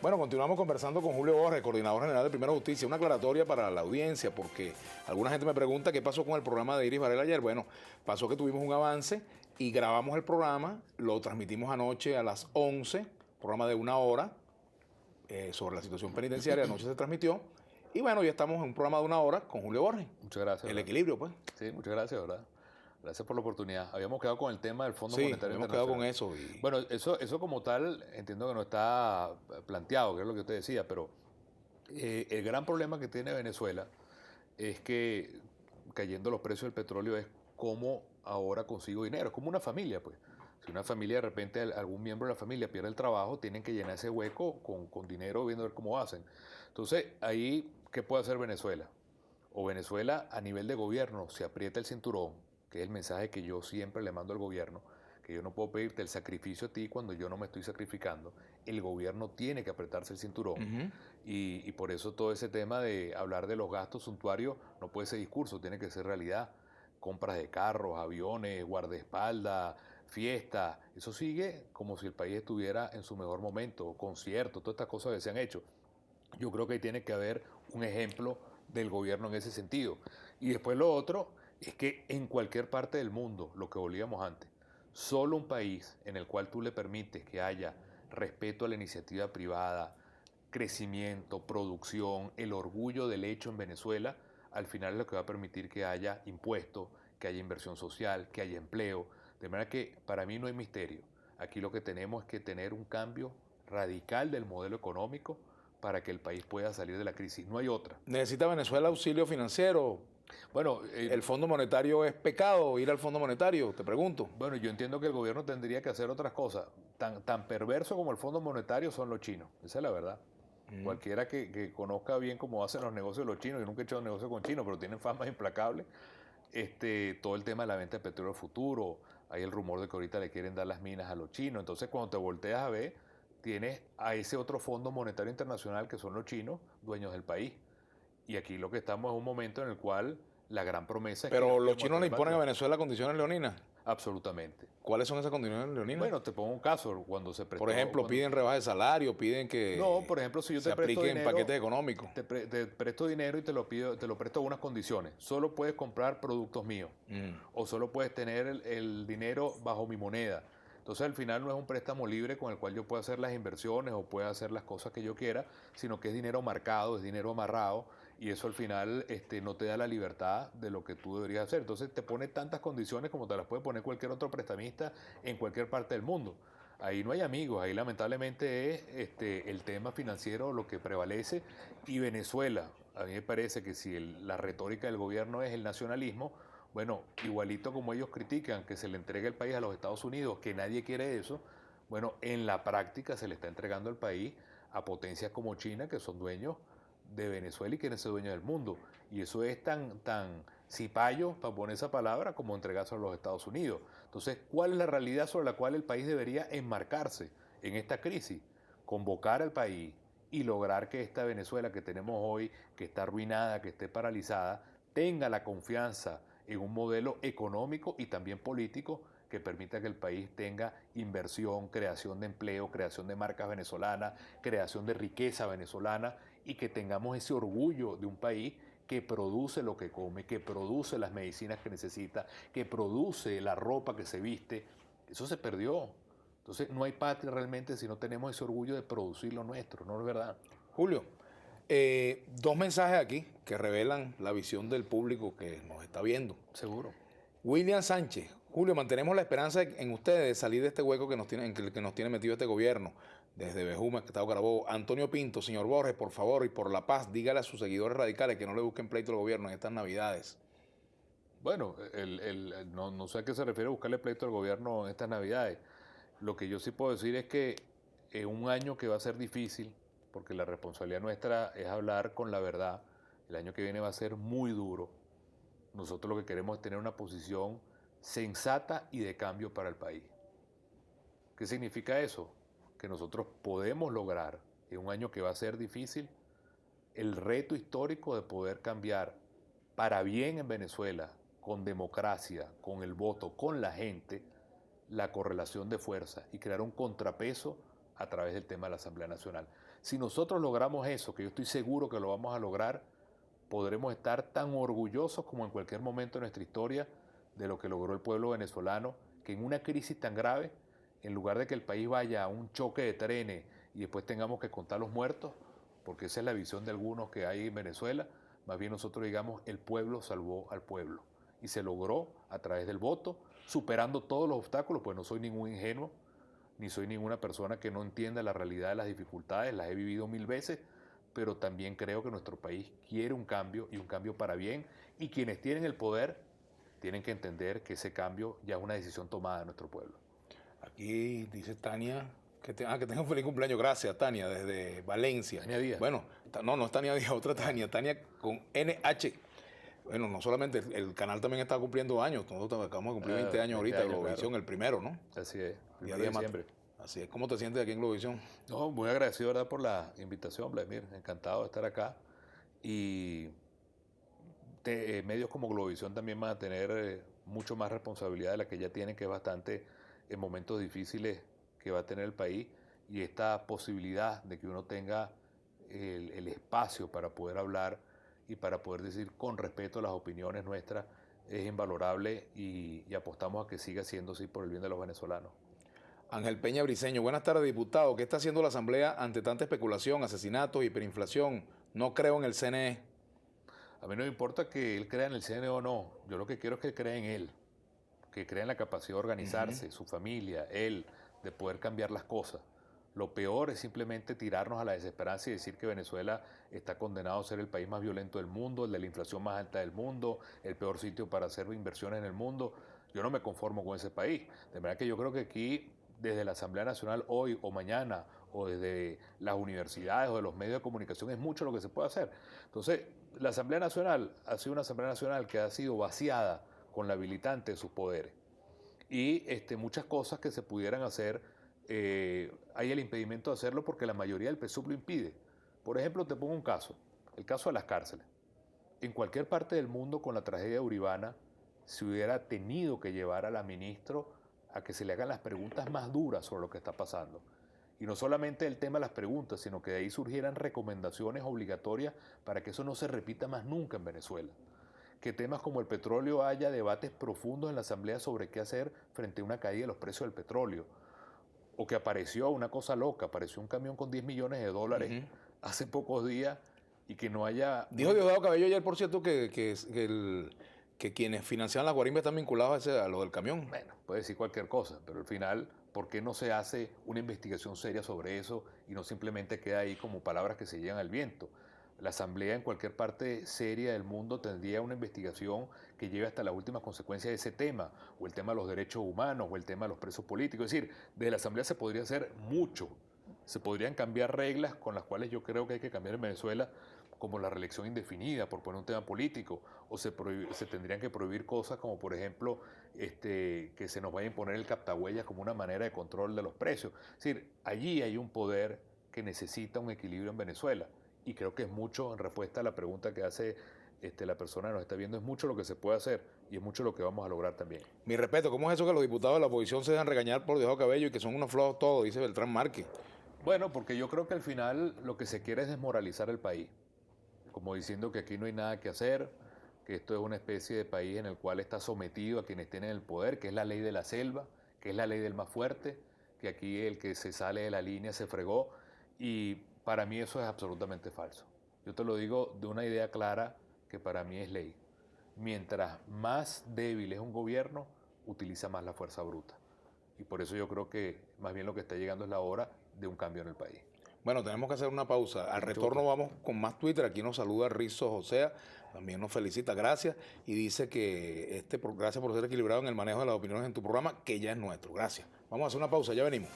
Bueno, continuamos conversando con Julio Borges, coordinador general de Primera Justicia. Una aclaratoria para la audiencia, porque alguna gente me pregunta qué pasó con el programa de Iris Varela ayer. Bueno, pasó que tuvimos un avance y grabamos el programa, lo transmitimos anoche a las 11, programa de 1 hora sobre la situación penitenciaria, anoche se transmitió. Y bueno, ya estamos en un programa de 1 hora con Julio Borges. Muchas gracias. El ¿verdad? equilibrio, pues. Sí, muchas gracias, ¿verdad? Gracias por la oportunidad. Habíamos quedado con el tema del Fondo Sí, Monetario habíamos quedado con Internacional. eso. Bueno, eso como tal, entiendo que no está planteado, que es lo que usted decía, pero el gran problema que tiene Venezuela es que cayendo los precios del petróleo es cómo ahora consigo dinero. Es como una familia, pues. Si una familia de repente algún miembro de la familia pierde el trabajo, tienen que llenar ese hueco con dinero viendo a ver cómo hacen. Entonces, ahí, ¿qué puede hacer Venezuela? O Venezuela a nivel de gobierno se aprieta el cinturón, que es el mensaje que yo siempre le mando al gobierno, que yo no puedo pedirte el sacrificio a ti cuando yo no me estoy sacrificando. El gobierno tiene que apretarse el cinturón. Y por eso todo ese tema de hablar de los gastos suntuarios no puede ser discurso, tiene que ser realidad. Compras de carros, aviones, guardaespaldas, fiestas, eso sigue como si el país estuviera en su mejor momento, conciertos, todas estas cosas que se han hecho. Yo creo que tiene que haber un ejemplo del gobierno en ese sentido. Y después lo otro es que en cualquier parte del mundo, lo que volvíamos antes, solo un país en el cual tú le permites que haya respeto a la iniciativa privada, crecimiento, producción, el orgullo del hecho en Venezuela, al final es lo que va a permitir que haya impuestos, que haya inversión social, que haya empleo. De manera que para mí no hay misterio. Aquí lo que tenemos es que tener un cambio radical del modelo económico para que el país pueda salir de la crisis. No hay otra. ¿Necesita Venezuela auxilio financiero? Bueno, ¿El Fondo Monetario es pecado ir al Fondo Monetario? Te pregunto. bueno, yo entiendo que el gobierno tendría que hacer otras cosas. Tan perverso como el Fondo Monetario son los chinos. Esa es la verdad. Cualquiera que conozca bien cómo hacen los negocios los chinos, yo nunca he hecho negocio con chinos, pero tienen fama implacable. Todo el tema de la venta de petróleo futuro, hay el rumor de que ahorita le quieren dar las minas a los chinos. Entonces, cuando te volteas a ver, tienes a ese otro Fondo Monetario Internacional que son los chinos, dueños del país. Y aquí lo que estamos es un momento en el cual la gran promesa es que Pero aquí los vamos a chinos le tener imponen a patria. Venezuela condiciones leoninas. Absolutamente. ¿Cuáles son esas condiciones leoninas? Bueno, te pongo un caso, cuando se Por prestó, ejemplo, piden rebaja de salario, piden no, que por ejemplo, si yo se te presto apliquen paquetes dinero, económicos. te presto dinero y te lo presto a unas condiciones. Solo puedes comprar productos míos o solo puedes tener el dinero bajo mi moneda. Entonces al final no es un préstamo libre con el cual yo pueda hacer las inversiones o pueda hacer las cosas que yo quiera, sino que es dinero marcado, es dinero amarrado y eso al final no te da la libertad de lo que tú deberías hacer. Entonces te pone tantas condiciones como te las puede poner cualquier otro prestamista en cualquier parte del mundo. Ahí no hay amigos, ahí lamentablemente es el tema financiero lo que prevalece y Venezuela, a mí me parece que si la retórica del gobierno es el nacionalismo, bueno, igualito como ellos critican que se le entregue el país a los Estados Unidos, que nadie quiere eso, bueno, en la práctica se le está entregando el país a potencias como China, que son dueños de Venezuela y quieren ser dueños del mundo. Y eso es tan cipayo, para poner esa palabra, como entregárselo a los Estados Unidos. Entonces, ¿cuál es la realidad sobre la cual el país debería enmarcarse en esta crisis? Convocar al país y lograr que esta Venezuela que tenemos hoy, que está arruinada, que esté paralizada, tenga la confianza en un modelo económico y también político que permita que el país tenga inversión, creación de empleo, creación de marcas venezolanas, creación de riqueza venezolana y que tengamos ese orgullo de un país que produce lo que come, que produce las medicinas que necesita, que produce la ropa que se viste. Eso se perdió. Entonces no hay patria realmente si no tenemos ese orgullo de producir lo nuestro, ¿no es verdad? Julio, dos mensajes aquí que revelan la visión del público que nos está viendo. Seguro. William Sánchez, Julio, mantenemos la esperanza en ustedes de salir de este hueco que nos tiene metido este gobierno. Desde Bejuma, Estado Carabobo. Antonio Pinto, señor Borges, por favor y por la paz, dígale a sus seguidores radicales que no le busquen pleito al gobierno en estas navidades. Bueno, no sé a qué se refiere buscarle pleito al gobierno en estas navidades. Lo que yo sí puedo decir es que en un año que va a ser difícil, porque la responsabilidad nuestra es hablar con la verdad, el año que viene va a ser muy duro. Nosotros lo que queremos es tener una posición sensata y de cambio para el país. ¿Qué significa eso? Que nosotros podemos lograr en un año que va a ser difícil el reto histórico de poder cambiar para bien en Venezuela, con democracia, con el voto, con la gente, la correlación de fuerza y crear un contrapeso a través del tema de la Asamblea Nacional. Si nosotros logramos eso, que yo estoy seguro que lo vamos a lograr, podremos estar tan orgullosos como en cualquier momento de nuestra historia de lo que logró el pueblo venezolano, que en una crisis tan grave, en lugar de que el país vaya a un choque de trenes y después tengamos que contar los muertos, porque esa es la visión de algunos que hay en Venezuela, más bien nosotros digamos, el pueblo salvó al pueblo. Y se logró a través del voto, superando todos los obstáculos, pues no soy ningún ingenuo, ni soy ninguna persona que no entienda la realidad de las dificultades, las he vivido 1000 veces, pero también creo que nuestro país quiere un cambio y un cambio para bien, y quienes tienen el poder tienen que entender que ese cambio ya es una decisión tomada de nuestro pueblo. Aquí dice Tania que tenga un feliz cumpleaños. Gracias, Tania, desde Valencia. Tania Díaz. Bueno, no es Tania Díaz, otra Tania con NH. Bueno, no solamente, el canal también está cumpliendo años. Nosotros acabamos de cumplir 20 años ahorita, Globovisión, claro. El primero, ¿no? Así es, día de diciembre. Así es. ¿Cómo te sientes aquí en Globovisión? No, muy agradecido, ¿verdad?, por la invitación, Vladimir. Encantado de estar acá. Y medios como Globovisión también van a tener mucho más responsabilidad de la que ya tienen, que es bastante en momentos difíciles que va a tener el país. Y esta posibilidad de que uno tenga el espacio para poder hablar y para poder decir con respeto las opiniones nuestras es invalorable, y apostamos a que siga siendo así por el bien de los venezolanos. Ángel Peña Briceño, buenas tardes, diputado. ¿Qué está haciendo la Asamblea ante tanta especulación, asesinatos, hiperinflación? No creo en el CNE. A mí no me importa que él crea en el CNE o no. Yo lo que quiero es que él crea en él, que crea en la capacidad de organizarse, su familia, él, de poder cambiar las cosas. Lo peor es simplemente tirarnos a la desesperanza y decir que Venezuela está condenado a ser el país más violento del mundo, el de la inflación más alta del mundo, el peor sitio para hacer inversiones en el mundo. Yo no me conformo con ese país. De verdad que yo creo que aquí, desde la Asamblea Nacional hoy o mañana, o desde las universidades o de los medios de comunicación, es mucho lo que se puede hacer. Entonces, la Asamblea Nacional ha sido una Asamblea Nacional que ha sido vaciada con la habilitante de sus poderes. Y muchas cosas que se pudieran hacer, hay el impedimento de hacerlo porque la mayoría del PSUV lo impide. Por ejemplo, te pongo un caso, el caso de las cárceles. En cualquier parte del mundo, con la tragedia de Uribana, se hubiera tenido que llevar a la ministra a que se le hagan las preguntas más duras sobre lo que está pasando. Y no solamente el tema de las preguntas, sino que de ahí surgieran recomendaciones obligatorias para que eso no se repita más nunca en Venezuela. Que temas como el petróleo haya debates profundos en la Asamblea sobre qué hacer frente a una caída de los precios del petróleo. O que apareció una cosa loca, apareció un camión con $10 millones hace pocos días, y que no haya... Dijo Diosdado Cabello ayer, por cierto, que quienes financian las guarimbas están vinculados a lo del camión. Bueno, puede decir cualquier cosa, pero al final, ¿por qué no se hace una investigación seria sobre eso y no simplemente queda ahí como palabras que se llevan al viento? La Asamblea en cualquier parte seria del mundo tendría una investigación que lleve hasta las últimas consecuencias de ese tema, o el tema de los derechos humanos, o el tema de los presos políticos. Es decir, desde la Asamblea se podría hacer mucho. Se podrían cambiar reglas con las cuales yo creo que hay que cambiar en Venezuela, como la reelección indefinida, por poner un tema político, o se tendrían que prohibir cosas como, por ejemplo, que se nos vaya a imponer el captahuellas como una manera de control de los precios. Es decir, allí hay un poder que necesita un equilibrio en Venezuela, y creo que es mucho, en respuesta a la pregunta que hace la persona que nos está viendo, es mucho lo que se puede hacer, y es mucho lo que vamos a lograr también. Mi respeto, ¿cómo es eso que los diputados de la oposición se dejan regañar por Diosdado Cabello y que son unos flojos todos, dice Beltrán Márquez? Bueno, porque yo creo que al final lo que se quiere es desmoralizar el país, como diciendo que aquí no hay nada que hacer, que esto es una especie de país en el cual está sometido a quienes tienen el poder, que es la ley de la selva, que es la ley del más fuerte, que aquí el que se sale de la línea se fregó, y para mí eso es absolutamente falso. Yo te lo digo de una idea clara que para mí es ley. Mientras más débil es un gobierno, utiliza más la fuerza bruta. Y por eso yo creo que más bien lo que está llegando es la hora de un cambio en el país. Bueno, tenemos que hacer una pausa. Al retorno vamos con más Twitter. Aquí nos saluda Rizzo Josea, también nos felicita, gracias. Y dice que gracias por ser equilibrado en el manejo de las opiniones en tu programa, que ya es nuestro. Gracias. Vamos a hacer una pausa, ya venimos.